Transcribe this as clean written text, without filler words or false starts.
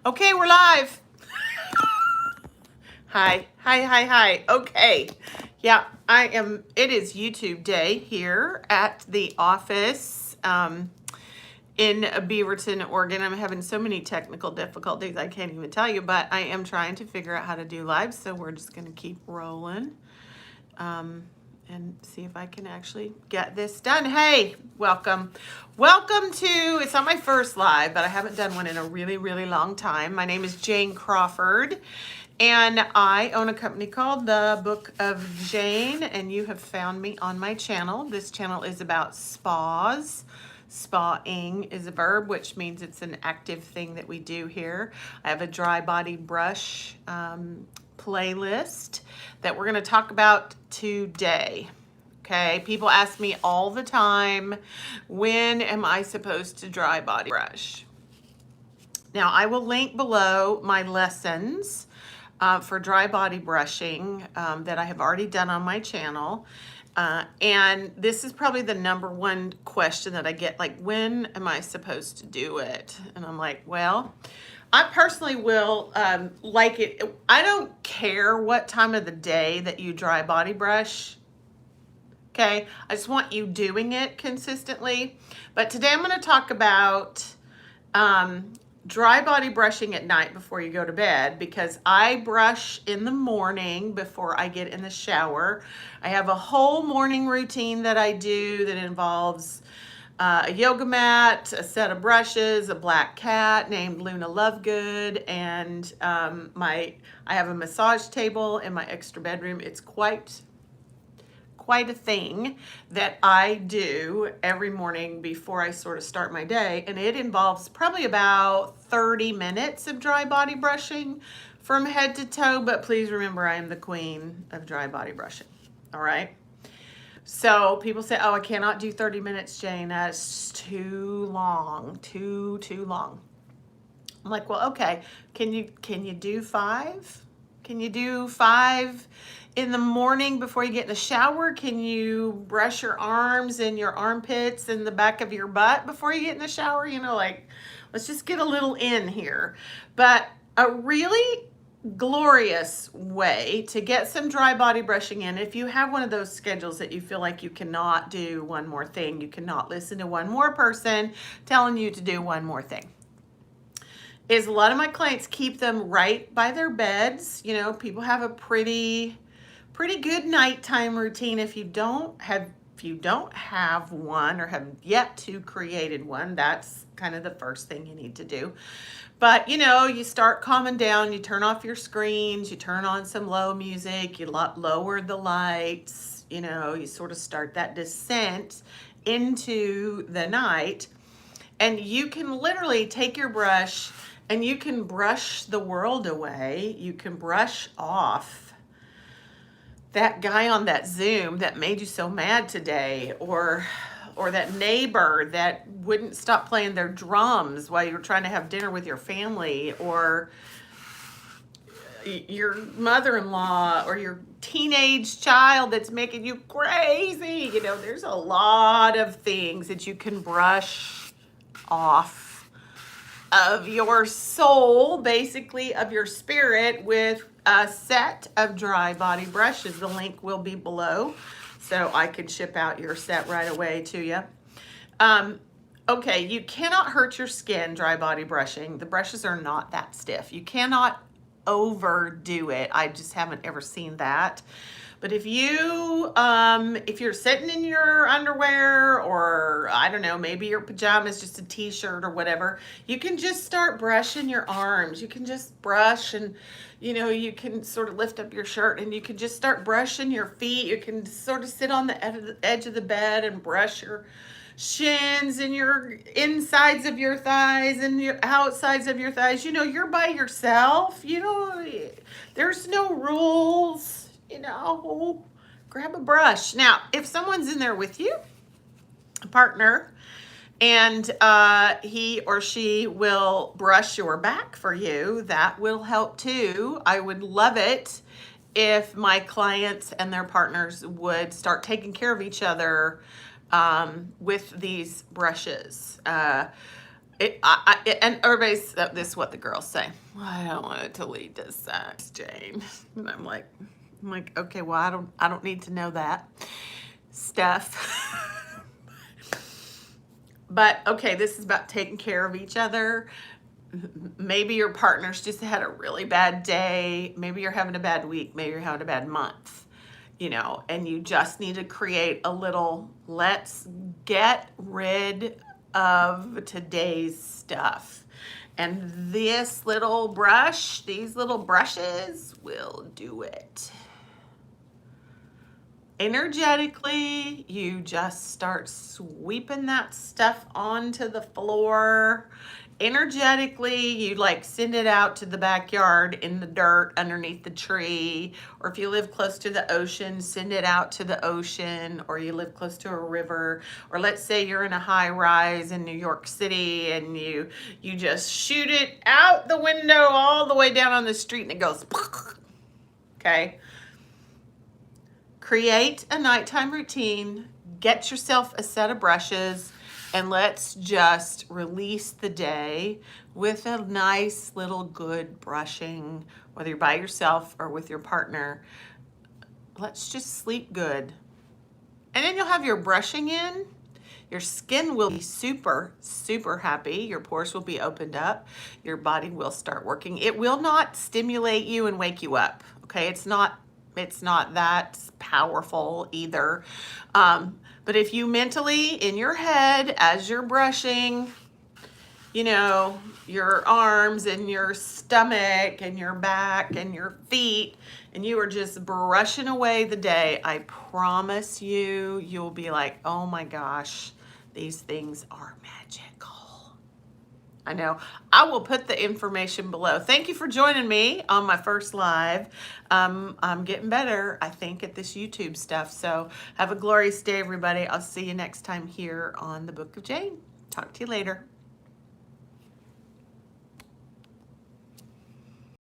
Okay, we're live. Hi. Okay. Yeah, it is YouTube day here at the office in Beaverton, Oregon. I'm having so many technical difficulties I can't even tell you, but I am trying to figure out how to do live, so we're just going to keep rolling and see if I can actually get this done. Hey, welcome. Welcome to, it's not my first live, but I haven't done one in a really, really long time. My name is Jane Crawford, and I own a company called The Book of Jane, and you have found me on my channel. This channel is about spas. Spa-ing is a verb, which means it's an active thing that we do here. I have a dry body brush playlist that we're going to talk about today. Okay, people ask me all the time, when am I supposed to dry body brush? Now, I will link below my lessons for dry body brushing that I have already done on my channel. And this is probably the number one question that I get, like, when am I supposed to do it? And I'm like, well, I personally will like it. I don't care what time of the day that you dry body brush. Okay, I just want you doing it consistently. But today I'm going to talk about dry body brushing at night before you go to bed, because I brush in the morning before I get in the shower. I have a whole morning routine that I do that involves a yoga mat, a set of brushes, a black cat named Luna Lovegood, and I have a massage table in my extra bedroom. It's quite a thing that I do every morning before I sort of start my day, and it involves probably about 30 minutes of dry body brushing from head to toe, but please remember I am the queen of dry body brushing. All right. So people say, oh, I cannot do 30 minutes, Jane. That's too long, too long. I'm like, well, okay. Can you do 5? Can you do 5 in the morning before you get in the shower? Can you brush your arms and your armpits and the back of your butt before you get in the shower? You know, like, let's just get a little in here. But a really glorious way to get some dry body brushing in, if you have one of those schedules that you feel like you cannot do one more thing, you cannot listen to one more person telling you to do one more thing, is a lot of my clients keep them right by their beds. You know, people have a pretty good nighttime routine. If you don't have one or have yet to created one, that's kind of the first thing you need to do. But, you know, you start calming down, you turn off your screens, you turn on some low music, you lower the lights, you know, you sort of start that descent into the night, and you can literally take your brush and you can brush the world away. You can brush off that guy on that Zoom that made you so mad today, or that neighbor that wouldn't stop playing their drums while you were trying to have dinner with your family, or your mother-in-law, or your teenage child that's making you crazy. You know, there's a lot of things that you can brush off of your soul, basically of your spirit, with a set of dry body brushes. The link will be below, so I can ship out your set right away to you. Okay, you cannot hurt your skin dry body brushing. The brushes are not that stiff. You cannot overdo it. I just haven't ever seen that. But if you're sitting in your underwear, or I don't know, maybe your pajamas, just a t-shirt or whatever, you can just start brushing your arms. You can just brush, and you know, you can sort of lift up your shirt and you can just start brushing your feet. You can sort of sit on the edge of the bed and brush your shins and your insides of your thighs and your outsides of your thighs. You know, you're by yourself. You know, there's no rules. You know, grab a brush. Now, if someone's in there with you, a partner, and he or she will brush your back for you, that will help too. I would love it if my clients and their partners would start taking care of each other with these brushes. And everybody's, this is what the girls say. Well, I don't want it to lead to sex, Jane. And I'm like, okay, well, I don't need to know that stuff. But okay, this is about taking care of each other. Maybe your partner's just had a really bad day. Maybe you're having a bad week. Maybe you're having a bad month, you know, and you just need to create a little, let's get rid of today's stuff. And this little brush, these little brushes will do it. Energetically, you just start sweeping that stuff onto the floor. Energetically, you like send it out to the backyard in the dirt underneath the tree. Or if you live close to the ocean, send it out to the ocean. Or you live close to a river. Or let's say you're in a high rise in New York City and you just shoot it out the window all the way down on the street and it goes, okay? Create a nighttime routine, get yourself a set of brushes, and let's just release the day with a nice little good brushing, whether you're by yourself or with your partner. Let's just sleep good. And then you'll have your brushing in. Your skin will be super, super happy. Your pores will be opened up. Your body will start working. It will not stimulate you and wake you up, okay? It's not that powerful either. But if you mentally, in your head, as you're brushing, you know, your arms and your stomach and your back and your feet, and you are just brushing away the day, I promise you, you'll be like, oh my gosh, these things are magical. I know. I will put the information below. Thank you for joining me on my first live. I'm getting better, I think, at this YouTube stuff. So have a glorious day, everybody. I'll see you next time here on the Book of Jane. Talk to you later.